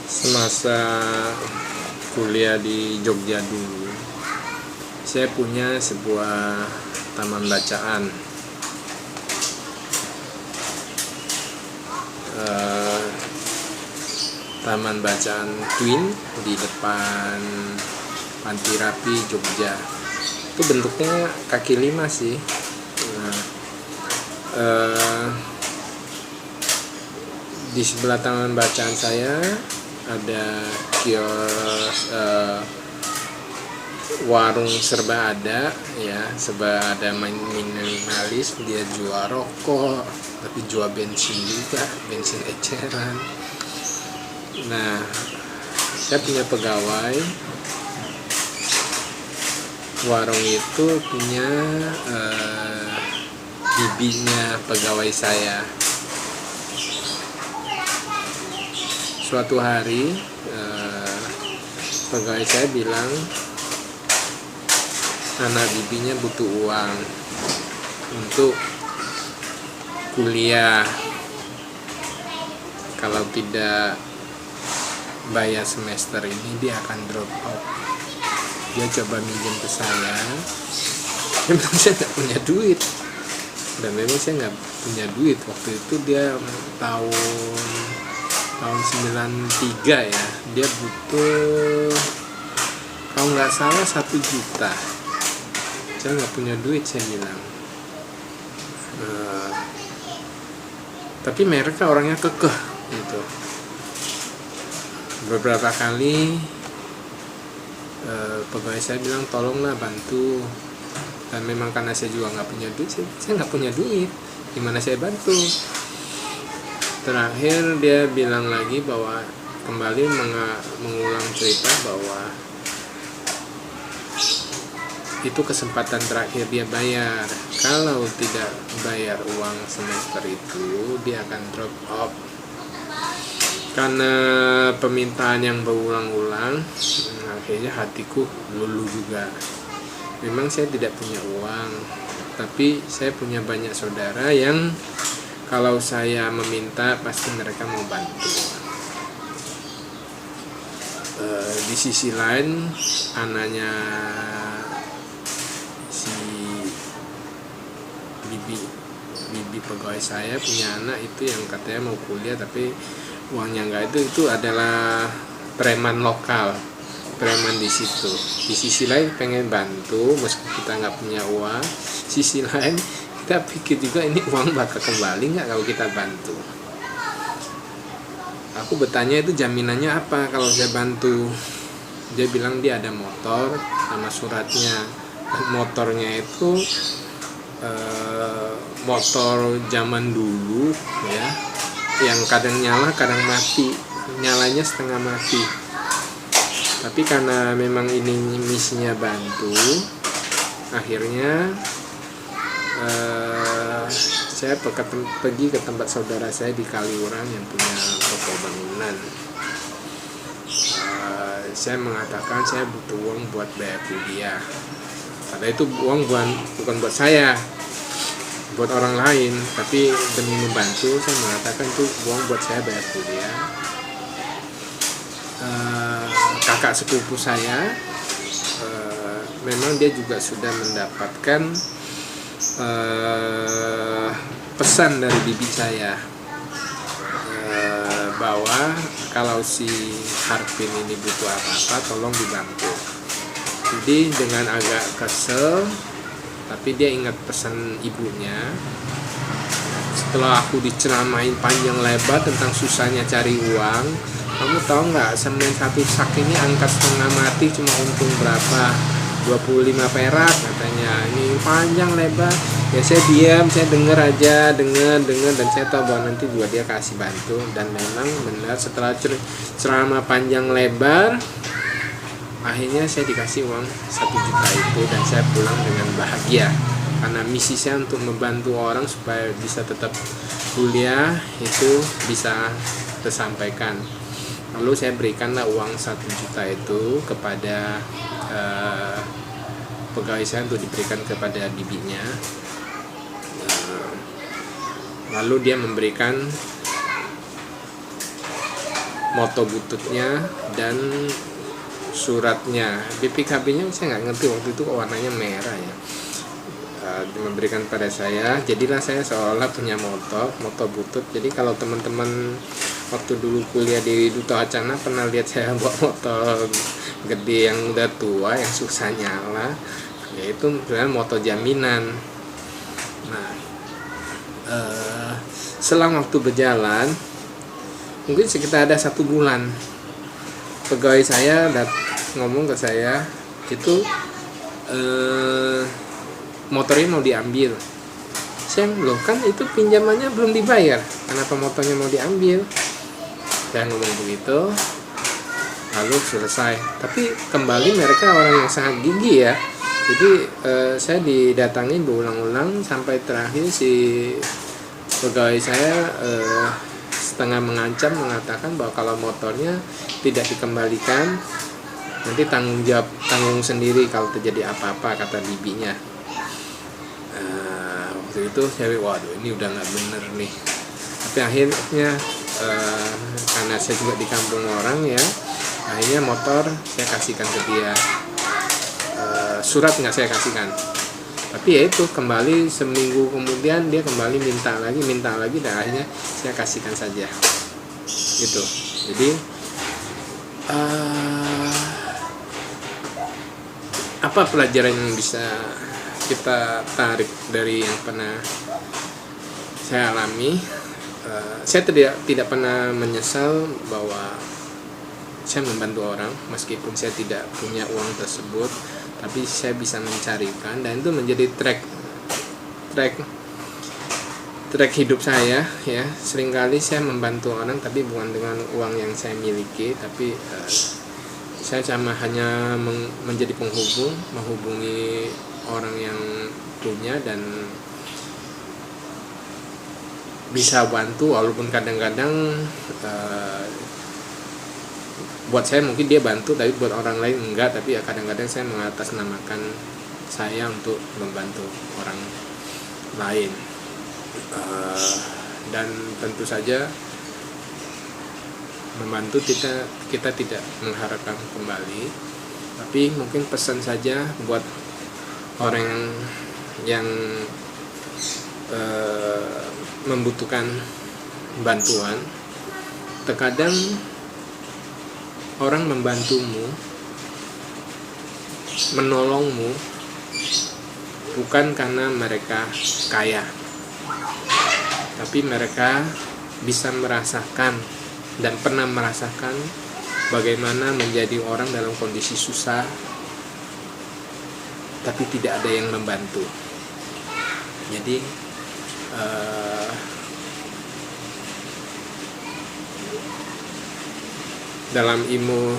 Semasa kuliah di Jogja dulu, saya punya sebuah taman bacaan. Taman bacaan Twin di depan Panti Rapi Jogja. Itu bentuknya kaki lima sih. Nah, di sebelah taman bacaan saya ada kios, warung serba ada ya, serba ada, minimalis. Dia jual rokok tapi jual bensin juga, bensin eceran. Nah, saya punya pegawai warung itu, punya bibinya pegawai saya. Suatu hari pegawai saya bilang anak bibinya butuh uang untuk kuliah. Kalau tidak bayar semester ini dia akan drop out. Dia coba minjem ke saya. Memang saya nggak punya duit, dan memang saya nggak punya duit waktu itu. Dia tahun 93 ya. Dia butuh, kalau nggak salah, 1 juta. Saya nggak punya duit, saya bilang. Tapi mereka orangnya kekeh gitu. Beberapa kali pegawai saya bilang tolonglah bantu, dan memang karena saya juga nggak punya duit, saya nggak punya duit, gimana saya bantu. Terakhir dia bilang lagi bahwa kembali mengulang cerita bahwa itu kesempatan terakhir dia bayar. Kalau tidak bayar uang semester itu, dia akan drop out. Karena permintaan yang berulang-ulang, akhirnya hatiku luluh juga. Memang saya tidak punya uang, tapi saya punya banyak saudara yang kalau saya meminta pasti mereka mau bantu. Di sisi lain, anaknya si bibi pegawai saya punya anak itu yang katanya mau kuliah tapi uangnya enggak. Itu adalah preman lokal, preman di situ. Di sisi lain pengen bantu meski kita nggak punya uang, sisi lain kita pikir juga ini uang bakal kembali nggak kalau kita bantu. Aku bertanya itu jaminannya apa kalau saya bantu. Dia bilang dia ada motor sama suratnya. Motornya itu motor zaman dulu ya, yang kadang nyala kadang mati, nyalanya setengah mati. Tapi karena memang ini misinya bantu, akhirnya saya pergi ke tempat saudara saya di Kaliurang yang punya toko bangunan. Saya mengatakan saya butuh uang buat bayar kuliah. Padahal itu uang bukan buat saya, buat orang lain, tapi demi membantu saya mengatakan itu uang buat saya bayar kuliah. Kakak sepupu saya, memang dia juga sudah mendapatkan pesan dari bibi saya bahwa kalau si Harvin ini butuh apa-apa tolong dibantu. Jadi dengan agak kesel, tapi dia ingat pesan ibunya. Setelah aku diceramain panjang lebar tentang susahnya cari uang, kamu tahu nggak, semen satu sak ini angkat setengah mati cuma untung berapa? 25 perak katanya. Ini panjang lebar. Ya saya diam, saya dengar aja, dengar, dan saya tahu bahwa nanti juga dia kasih bantu. Dan memang benar setelah ceramah panjang lebar, akhirnya saya dikasih uang 1 juta itu, dan saya pulang dengan bahagia. Karena misi saya untuk membantu orang supaya bisa tetap kuliah itu bisa tersampaikan. Lalu saya berikanlah uang 1 juta itu kepada pegawai saya untuk diberikan kepada bibinya. Lalu dia memberikan moto bututnya dan suratnya. BPKB-nya saya nggak ngerti, waktu itu warnanya merah ya. Memberikan pada saya, jadilah saya seolah punya moto butut. Jadi kalau teman-teman waktu dulu kuliah di Duta Wacana pernah lihat saya bawa motor gede yang udah tua, yang susah nyala, yaitu sebenarnya moto jaminan. Nah, selang waktu berjalan, mungkin sekitar ada 1 bulan, pegawai saya ngomong ke saya, itu motornya mau diambil. Saya loh, kan itu pinjamannya belum dibayar, kenapa motornya mau diambil? Saya ngomong begitu, lalu selesai. Tapi kembali mereka orang yang sangat gigih ya. Jadi saya didatangi berulang-ulang sampai terakhir si pegawai saya setengah mengancam, mengatakan bahwa kalau motornya tidak dikembalikan nanti tanggung sendiri kalau terjadi apa-apa, kata bibinya. Waktu itu saya waduh, ini udah nggak bener nih. Tapi akhirnya karena saya juga di kampung orang ya, akhirnya motor saya kasihkan ke dia. Surat nggak saya kasihkan, tapi ya itu kembali seminggu kemudian dia kembali minta lagi, dan akhirnya saya kasihkan saja gitu. Jadi apa pelajaran yang bisa kita tarik dari yang pernah saya alami? Saya tidak pernah menyesal bahwa saya membantu orang, meskipun saya tidak punya uang tersebut, tapi saya bisa mencarikan, dan itu menjadi track hidup saya ya. Seringkali saya membantu orang tapi bukan dengan uang yang saya miliki, tapi saya hanya menjadi penghubung, menghubungi orang yang punya dan bisa bantu, walaupun kadang-kadang buat saya mungkin dia bantu, tapi buat orang lain enggak. Tapi ya kadang-kadang saya mengatasnamakan saya untuk membantu orang lain, dan tentu saja membantu kita tidak mengharapkan kembali, tapi mungkin pesan saja buat orang yang membutuhkan bantuan. Terkadang orang membantumu, menolongmu bukan karena mereka kaya, tapi mereka bisa merasakan dan pernah merasakan bagaimana menjadi orang dalam kondisi susah tapi tidak ada yang membantu. Jadi dalam ilmu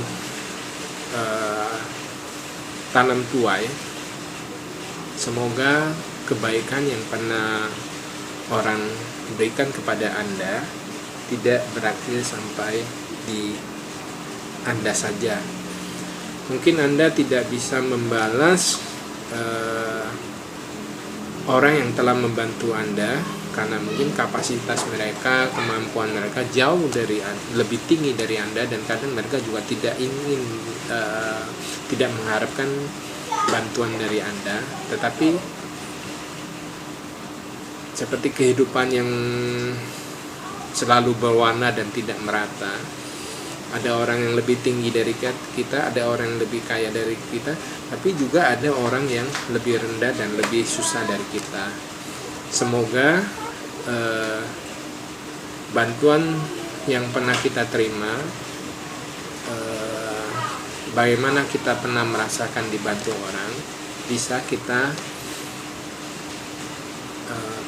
tanam tuai, semoga kebaikan yang pernah orang berikan kepada Anda tidak berakhir sampai di Anda saja. Mungkin Anda tidak bisa membalas orang yang telah membantu Anda, karena mungkin kapasitas mereka, kemampuan mereka jauh lebih tinggi dari Anda, dan kadang mereka juga tidak mengharapkan bantuan dari Anda. Tetapi seperti kehidupan yang selalu berwarna dan tidak merata, ada orang yang lebih tinggi dari kita, ada orang yang lebih kaya dari kita, tapi juga ada orang yang lebih rendah dan lebih susah dari kita. Semoga bantuan yang pernah kita terima, bagaimana kita pernah merasakan dibantu orang, bisa kita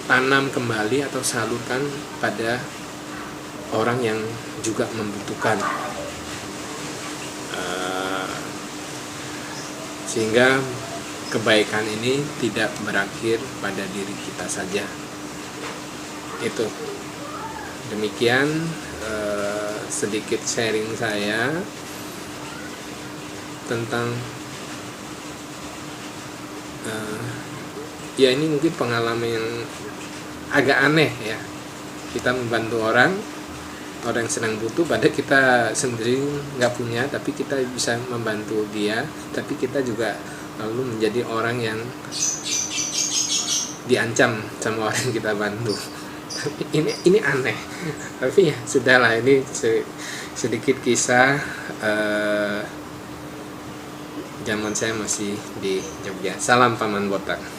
tanam kembali atau salurkan pada orang yang juga membutuhkan, sehingga kebaikan ini tidak berakhir pada diri kita saja. Itu demikian sedikit sharing saya tentang ya ini mungkin pengalaman yang agak aneh ya. Kita membantu orang orang yang sedang butuh, padahal kita sendiri nggak punya, tapi kita bisa membantu dia, tapi kita juga lalu menjadi orang yang diancam sama orang yang kita bantu. ini aneh, tapi ya sudahlah, ini sedikit kisah zaman saya masih di Jogja. Salam Paman Botak.